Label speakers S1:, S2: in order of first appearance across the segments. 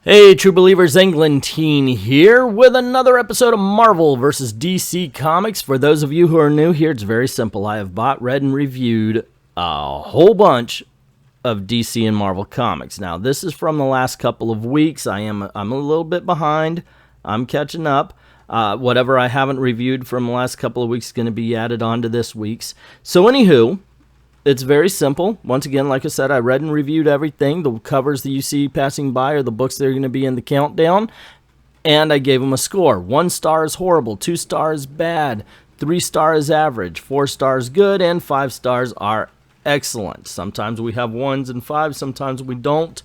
S1: Hey, True Believers, Englentine here with another episode of Marvel vs. DC Comics. For those of you who are new here, it's very simple. I have bought, read, and reviewed a whole bunch of DC and Marvel comics. Now, this is from the last couple of weeks. I'm a little bit behind. I'm catching up. Whatever I haven't reviewed from the last couple of weeks is going to be added on to this week's. So, anywho, it's very simple. Once again, like I said, I read and reviewed everything. The covers that you see passing by are the books that are going to be in the countdown. And I gave them a score. 1 star is horrible, 2 stars bad, 3 stars average, 4 stars good, and 5 stars are excellent. Sometimes we have 1s and 5s, sometimes we don't.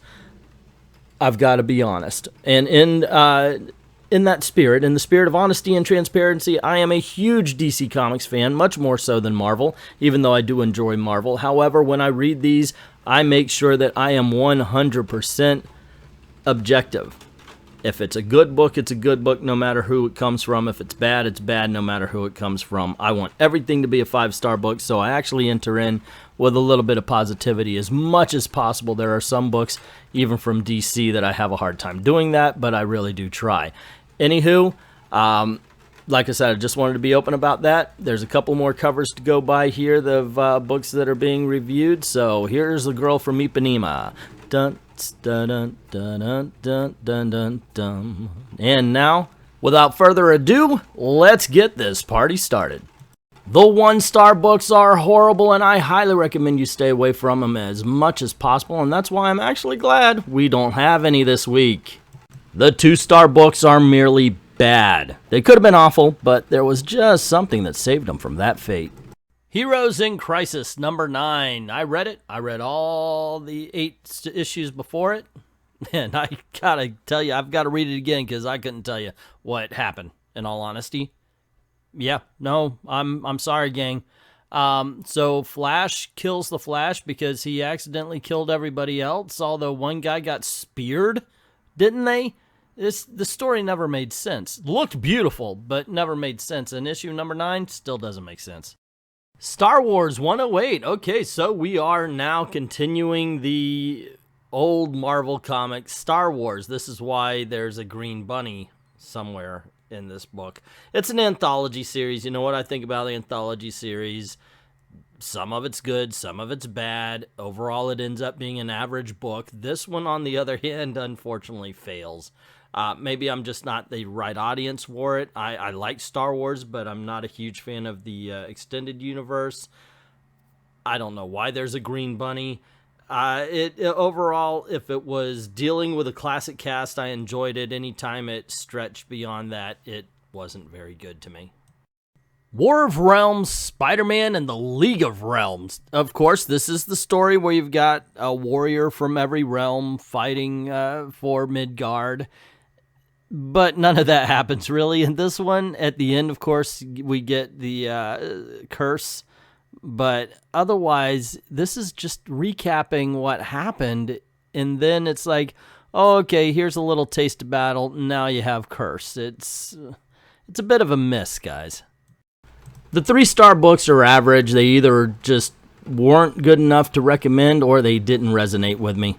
S1: I've got to be honest. And in that spirit, in the spirit of honesty and transparency, I am a huge DC Comics fan, much more so than Marvel, even though I do enjoy Marvel. However, when I read these, I make sure that I am 100% objective. If it's a good book, it's a good book no matter who it comes from. If it's bad no matter who it comes from. I want everything to be a 5-star book, so I actually enter in with a little bit of positivity as much as possible. There are some books, even from DC, that I have a hard time doing that, but I really do try. Anywho, like I said, I just wanted to be open about that. There's a couple more covers to go by here, the books that are being reviewed. So here's The Girl from Ipanema. Dun, dun, dun, dun, dun, dun, dun, dun. And now, without further ado, let's get this party started. The 1-star books are horrible, and I highly recommend you stay away from them as much as possible, and that's why I'm actually glad we don't have any this week. The 2-star books are merely bad. They could have been awful, but there was just something that saved them from that fate. Heroes in Crisis, number 9. I read it. I read all the 8 issues before it. And I gotta tell you, I've got to read it again because I couldn't tell you what happened, in all honesty. Yeah, no, I'm sorry, gang. So Flash kills the Flash because he accidentally killed everybody else, although one guy got speared, didn't they? The story never made sense. Looked beautiful, but never made sense. And issue number 9 still doesn't make sense. Star Wars 108. Okay, so we are now continuing the old Marvel comics, Star Wars. This is why there's a green bunny somewhere in this book. It's an anthology series. You know what I think about the anthology series? Some of it's good, some of it's bad. Overall, it ends up being an average book. This one, on the other hand, unfortunately fails. Maybe I'm just not the right audience for it. I like Star Wars, but I'm not a huge fan of the extended universe. I don't know why there's a green bunny. Overall, if it was dealing with a classic cast, I enjoyed it. Anytime it stretched beyond that, it wasn't very good to me. War of Realms, Spider-Man, and the League of Realms. Of course, this is the story where you've got a warrior from every realm fighting for Midgard. But none of that happens, really, in this one. At the end, of course, we get the curse. But otherwise, this is just recapping what happened. And then it's like, oh, okay, here's a little taste of battle. Now you have curse. It's a bit of a miss, guys. The 3-star books are average. They either just weren't good enough to recommend or they didn't resonate with me.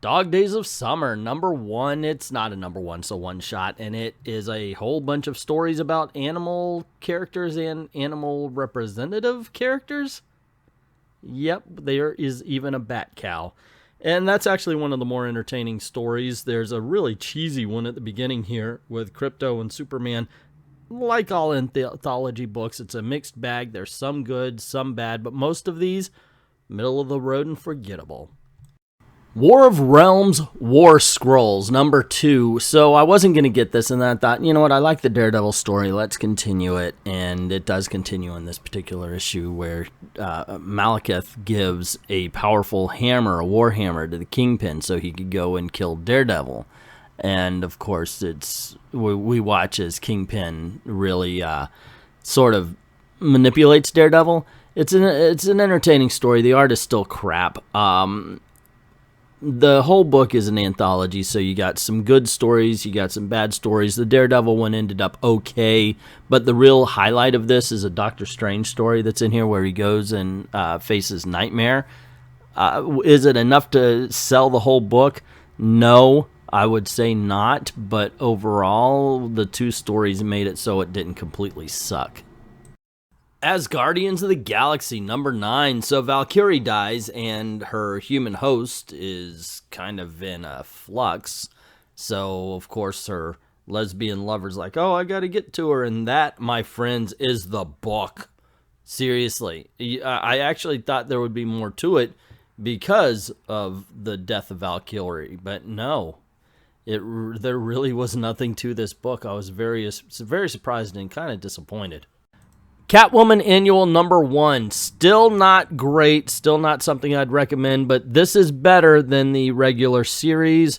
S1: Dog Days of Summer, number 1. It's not a number 1, so one shot. And it is a whole bunch of stories about animal characters and animal representative characters. Yep, there is even a bat cow. And that's actually one of the more entertaining stories. There's a really cheesy one at the beginning here with Crypto and Superman. Like all anthology books, it's a mixed bag. There's some good, some bad, but most of these, middle of the road and forgettable. War of Realms, War Scrolls, number 2. So I wasn't going to get this, and then I thought, you know what, I like the Daredevil story, let's continue it. And it does continue in this particular issue where Malekith gives a powerful hammer, a war hammer, to the Kingpin so he could go and kill Daredevil. And, of course, we watch as Kingpin really sort of manipulates Daredevil. It's an entertaining story. The art is still crap. The whole book is an anthology, so you got some good stories, you got some bad stories. The Daredevil one ended up okay, but the real highlight of this is a Doctor Strange story that's in here where he goes and faces Nightmare. Is it enough to sell the whole book? No. I would say not, but overall, the 2 stories made it so it didn't completely suck. As Guardians of the Galaxy number 9, so Valkyrie dies and her human host is kind of in a flux. So, of course, her lesbian lover's like, oh, I gotta get to her. And that, my friends, is the book. Seriously. I actually thought there would be more to it because of the death of Valkyrie. But no, there really was nothing to this book. I was very surprised and kind of disappointed. Catwoman Annual number 1, still not great, still not something I'd recommend, but this is better than the regular series.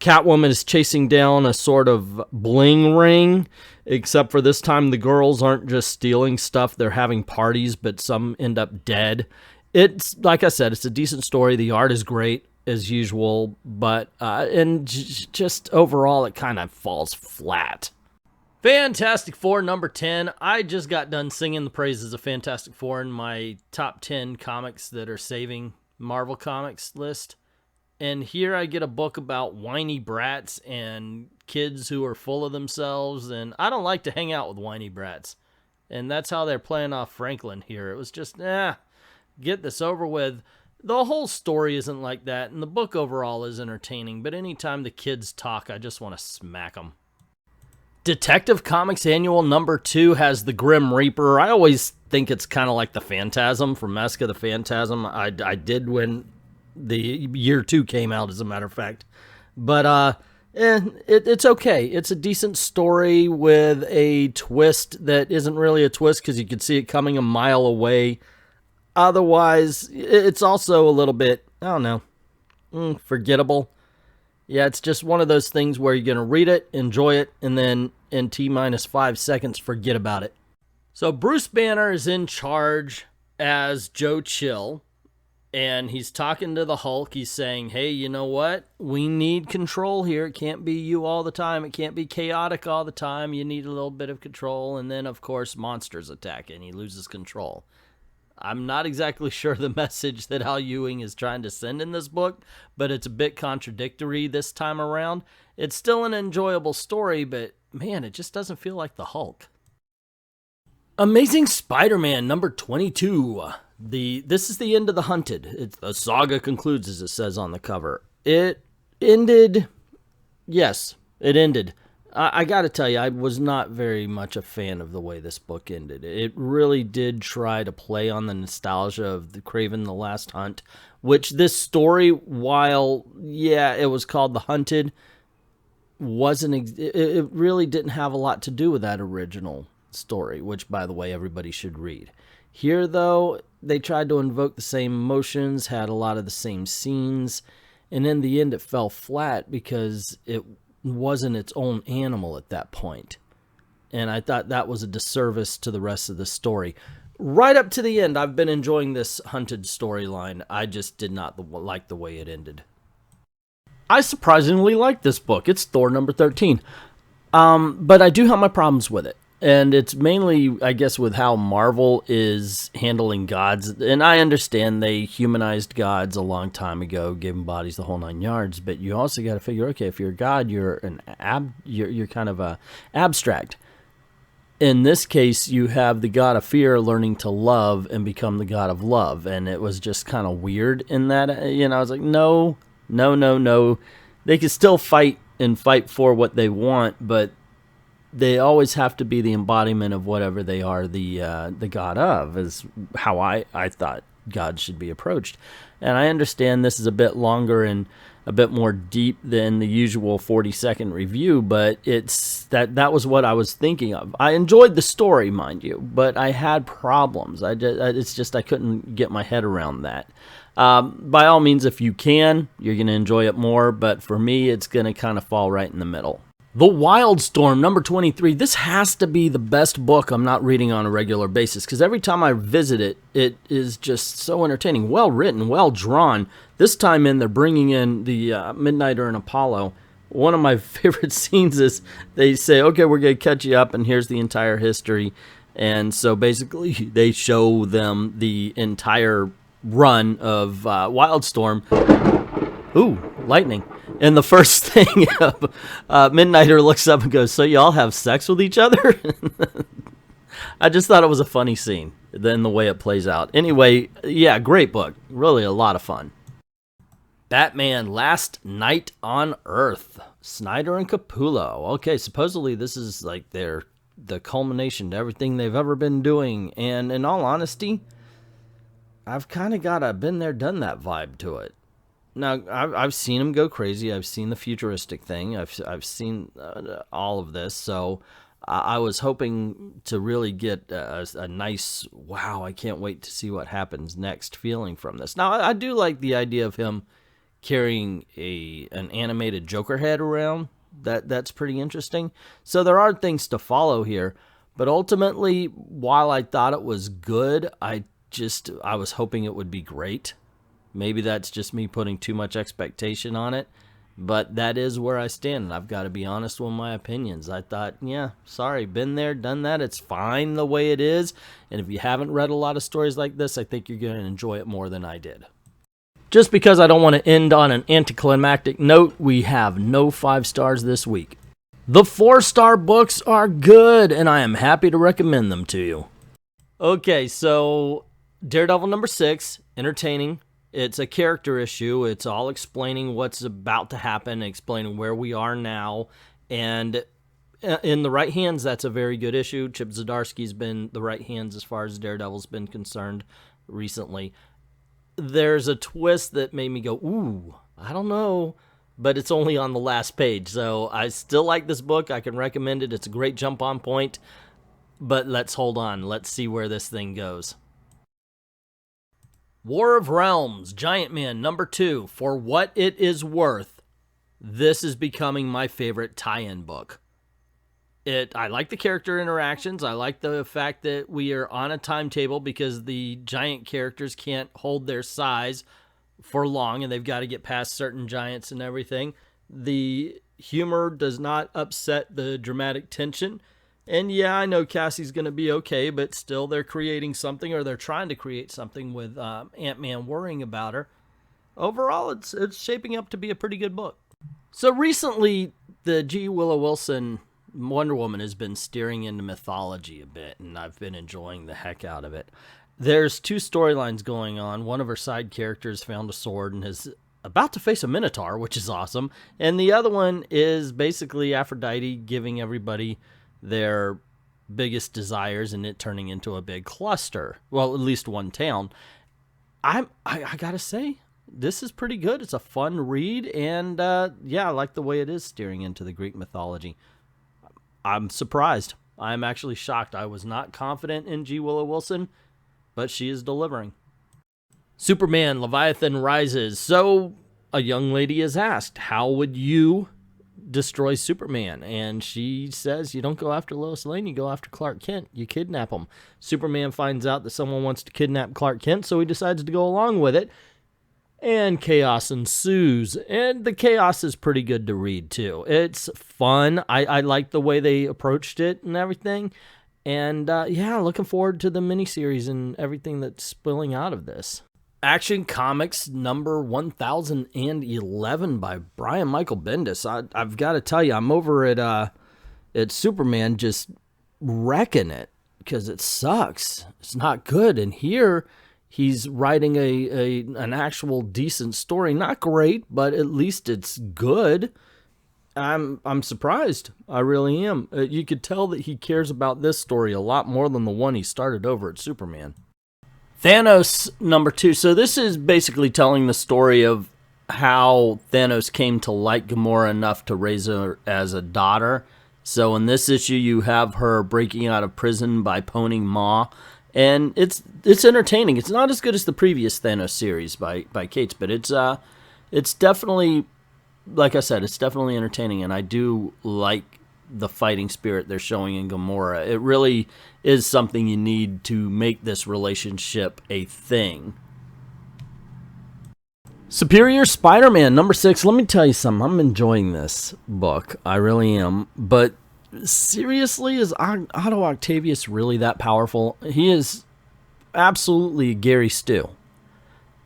S1: Catwoman is chasing down a sort of bling ring, except for this time the girls aren't just stealing stuff, they're having parties, but some end up dead. It's, like I said, it's a decent story, the art is great, as usual, but and just overall it kind of falls flat. Fantastic Four number 10. I just got done singing the praises of Fantastic Four in my top 10 comics that are saving Marvel Comics list. And here I get a book about whiny brats and kids who are full of themselves. And I don't like to hang out with whiny brats. And that's how they're playing off Franklin here. It was just, get this over with. The whole story isn't like that. And the book overall is entertaining. But anytime the kids talk, I just want to smack them. Detective Comics Annual number 2 has the Grim Reaper. I always think it's kind of like the Phantasm from Mask of the Phantasm. I did when the year 2 came out, as a matter of fact. But it's okay. It's a decent story with a twist that isn't really a twist because you can see it coming a mile away. Otherwise, it's also a little bit, I don't know, forgettable. Yeah, it's just one of those things where you're going to read it, enjoy it, and then in T-minus 5 seconds, forget about it. So Bruce Banner is in charge as Joe Chill, and he's talking to the Hulk. He's saying, hey, you know what? We need control here. It can't be you all the time. It can't be chaotic all the time. You need a little bit of control. And then, of course, monsters attack, and he loses control. I'm not exactly sure the message that Al Ewing is trying to send in this book, but it's a bit contradictory this time around. It's still an enjoyable story, but man, it just doesn't feel like the Hulk. Amazing Spider-Man number 22. This is the end of the Hunted. The saga concludes, as it says on the cover. It ended. Yes, it ended. I gotta tell you, I was not very much a fan of the way this book ended. It really did try to play on the nostalgia of the Kraven the Last Hunt, which this story, while, yeah, it was called The Hunted, it really didn't have a lot to do with that original story, which, by the way, everybody should read. Here, though, they tried to invoke the same emotions, had a lot of the same scenes, and in the end it fell flat because it wasn't its own animal at that point. And I thought that was a disservice to the rest of the story. Right up to the end, I've been enjoying this Hunted storyline. I just did not like the way it ended. I surprisingly like this book. It's Thor number 13. But I do have my problems with it. And it's mainly, I guess, with how Marvel is handling gods. And I understand they humanized gods a long time ago, gave them bodies the whole 9 yards. But you also got to figure, okay, if you're a god, you're you're kind of a abstract. In this case, you have the god of fear learning to love and become the god of love. And it was just kind of weird in that, I was like, no. They can still fight and fight for what they want, but they always have to be the embodiment of whatever they are the god of, is how I thought God should be approached. And I understand this is a bit longer and a bit more deep than the usual 40-second review, but it's that was what I was thinking of. I enjoyed the story, mind you, but I had problems. It's just I couldn't get my head around that. By all means, if you can, you're going to enjoy it more, but for me, it's going to kind of fall right in the middle. The Wildstorm, number 23. This has to be the best book I'm not reading on a regular basis, because every time I visit it, it is just so entertaining. Well written, well drawn. This time they're bringing in the Midnighter and Apollo. One of my favorite scenes is they say, okay, we're going to catch you up, and here's the entire history. And so basically they show them the entire run of Wildstorm. Ooh, lightning. And the first thing, Midnighter looks up and goes, "So y'all have sex with each other?" I just thought it was a funny scene, then the way it plays out. Anyway, yeah, great book. Really a lot of fun. Batman Last Night on Earth. Snyder and Capullo. Okay, supposedly this is like the culmination to everything they've ever been doing. And in all honesty, I've kind of got a been there, done that vibe to it. Now, I've seen him go crazy. I've seen the futuristic thing. I've seen all of this. So I was hoping to really get a nice, wow, I can't wait to see what happens next feeling from this. Now, I do like the idea of him carrying an animated Joker head around. That's pretty interesting. So there are things to follow here. But ultimately, while I thought it was good, I was hoping it would be great. Maybe that's just me putting too much expectation on it, but that is where I stand, and I've got to be honest with my opinions. I thought, yeah, sorry, been there, done that. It's fine the way it is, and if you haven't read a lot of stories like this, I think you're going to enjoy it more than I did. Just because I don't want to end on an anticlimactic note, we have no 5 stars this week. The 4-star books are good, and I am happy to recommend them to you. Okay, so Daredevil number 6, entertaining. It's a character issue. It's all explaining what's about to happen, explaining where we are now. And in the right hands, that's a very good issue. Chip Zdarsky's been the right hands as far as Daredevil's been concerned recently. There's a twist that made me go, ooh, I don't know. But it's only on the last page. So I still like this book. I can recommend it. It's a great jump on point. But let's hold on. Let's see where this thing goes. War of Realms, Giant Man, number 2. For what it is worth, this is becoming my favorite tie-in book. I like the character interactions. I like the fact that we are on a timetable because the giant characters can't hold their size for long, and they've got to get past certain giants and everything. The humor does not upset the dramatic tension. And yeah, I know Cassie's going to be okay, but still they're creating something, or they're trying to create something with Ant-Man worrying about her. Overall, it's shaping up to be a pretty good book. So recently, the G. Willow Wilson Wonder Woman has been steering into mythology a bit, and I've been enjoying the heck out of it. There's 2 storylines going on. One of her side characters found a sword and is about to face a Minotaur, which is awesome. And the other one is basically Aphrodite giving everybody their biggest desires and it turning into a big cluster. Well, at least one town. I gotta say, this is pretty good. It's a fun read, and yeah, I like the way it is steering into the Greek mythology. I'm surprised. I'm actually shocked. I was not confident in G. Willow Wilson, but she is delivering. Superman, Leviathan Rises. So, a young lady is asked, how would you destroy Superman? And she says, you don't go after Lois Lane, you go after Clark Kent. You kidnap him. Superman finds out that someone wants to kidnap Clark Kent, so he decides to go along with it. And chaos ensues. And the chaos is pretty good to read, too. It's fun. I like the way they approached it and everything. And yeah, looking forward to the miniseries and everything that's spilling out of this. Action Comics number 1011 by Brian Michael Bendis. I've got to tell you, I'm over at Superman just wrecking it because it sucks. It's not good. And here he's writing an actual decent story. Not great, but at least it's good. I'm surprised. I really am. You could tell that he cares about this story a lot more than the one he started over at Superman. Thanos number 2. So this is basically telling the story of how Thanos came to like Gamora enough to raise her as a daughter. So in this issue, you have her breaking out of prison by pwning Ma. And it's entertaining. It's not as good as the previous Thanos series by Cates, but it's definitely, like I said, it's definitely entertaining. And I do like the fighting spirit they're showing in Gamora. It really is something you need to make this relationship a thing. Superior Spider-Man number 6. Let me tell you something. I'm enjoying this book. I really am. But seriously, is Otto Octavius really that powerful? He is absolutely Gary Stu.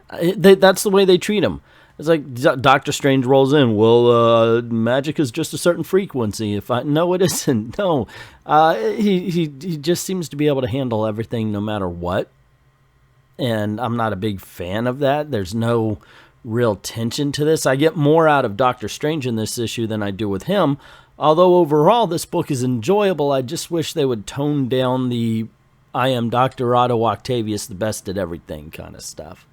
S1: That's the way they treat him. It's like Doctor Strange rolls in. Well, magic is just a certain frequency. No, it isn't. No, he just seems to be able to handle everything no matter what. And I'm not a big fan of that. There's no real tension to this. I get more out of Doctor Strange in this issue than I do with him. Although overall this book is enjoyable, I just wish they would tone down the I am Dr. Otto Octavius, the best at everything kind of stuff.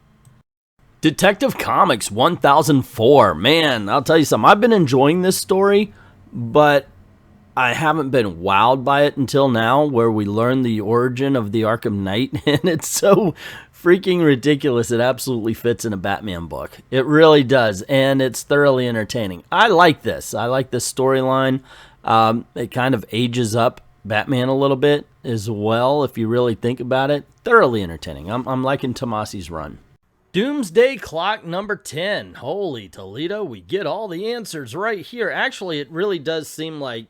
S1: Detective Comics 1004. Man, I'll tell you something. I've been enjoying this story, but I haven't been wowed by it until now, where we learn the origin of the Arkham Knight, and it's so freaking ridiculous. It absolutely fits in a Batman book. It really does, and it's thoroughly entertaining. I like this. I like this storyline. It kind of ages up Batman a little bit as well, if you really think about it. Thoroughly entertaining. I'm liking Tomasi's run. Doomsday Clock number 10. Holy Toledo, we get all the answers right here. Actually, it really does seem like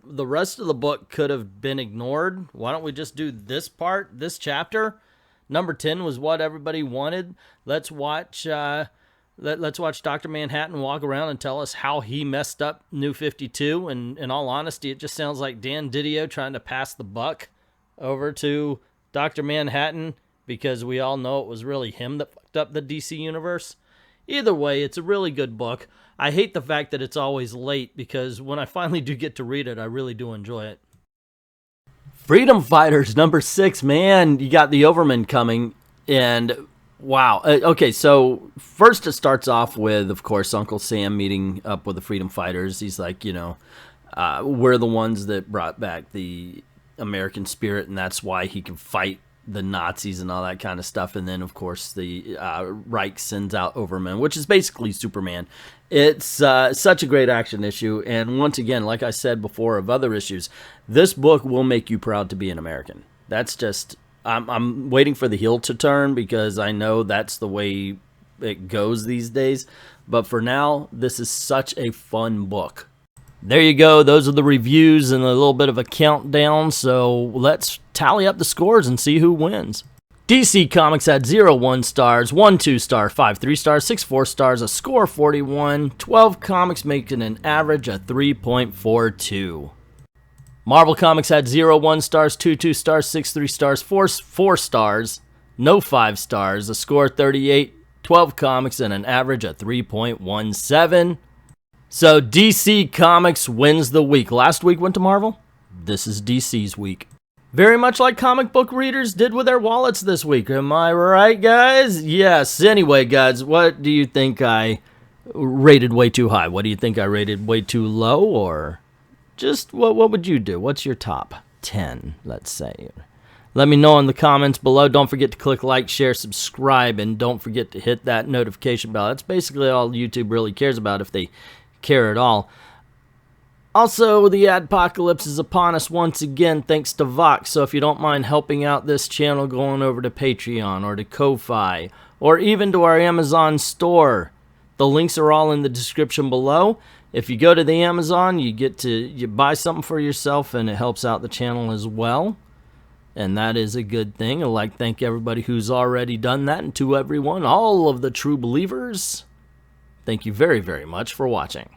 S1: the rest of the book could have been ignored. Why don't we just do this part, this chapter? Number 10 was what everybody wanted. Let's watch let's watch Dr. Manhattan walk around and tell us how he messed up New 52. And in all honesty, it just sounds like Dan Didio trying to pass the buck over to Dr. Manhattan, because we all know it was really him that fucked up the DC universe. Either way, it's a really good book. I hate the fact that it's always late, because when I finally do get to read it, I really do enjoy it. Freedom Fighters number 6, man, you got the Overman coming, and wow. Okay, so first it starts off with, of course, Uncle Sam meeting up with the Freedom Fighters. He's like, we're the ones that brought back the American spirit, and that's why he can fight the Nazis and all that kind of stuff. And then, of course, the Reich sends out Overman, which is basically Superman. It's such a great action issue, and once again, like I said before of other issues, this book will make you proud to be an American. That's just, I'm waiting for the heel to turn, because I know that's the way it goes these days, but for now, this is such a fun book. There you go. Those are the reviews and a little bit of a countdown, so let's tally up the scores and see who wins. DC Comics had 0 1 stars, 1 2 star, 5 3 stars, 6 4 stars, a score 41, 12 comics making an average of 3.42. Marvel Comics had 0 1 stars, 2 2 stars, 6 3 stars, 4 stars, no 5 stars, a score 38, 12 comics and an average of 3.17. So DC Comics wins the week. Last week went to Marvel. This is DC's week. Very much like comic book readers did with their wallets this week. Am I right, guys? Yes. Anyway, guys, what do you think I rated way too high? What do you think I rated way too low? Or just what would you do? What's your top 10, let's say? Let me know in the comments below. Don't forget to click like, share, subscribe, and don't forget to hit that notification bell. That's basically all YouTube really cares about, if they care at all. Also, the adpocalypse is upon us once again, thanks to Vox. So if you don't mind helping out this channel, going over to Patreon or to Ko-Fi or even to our Amazon store, the links are all in the description below. If you go to the Amazon, you buy something for yourself, and it helps out the channel as well. And that is a good thing. I'd like to thank everybody who's already done that, and to everyone, all of the true believers, thank you very, very much for watching.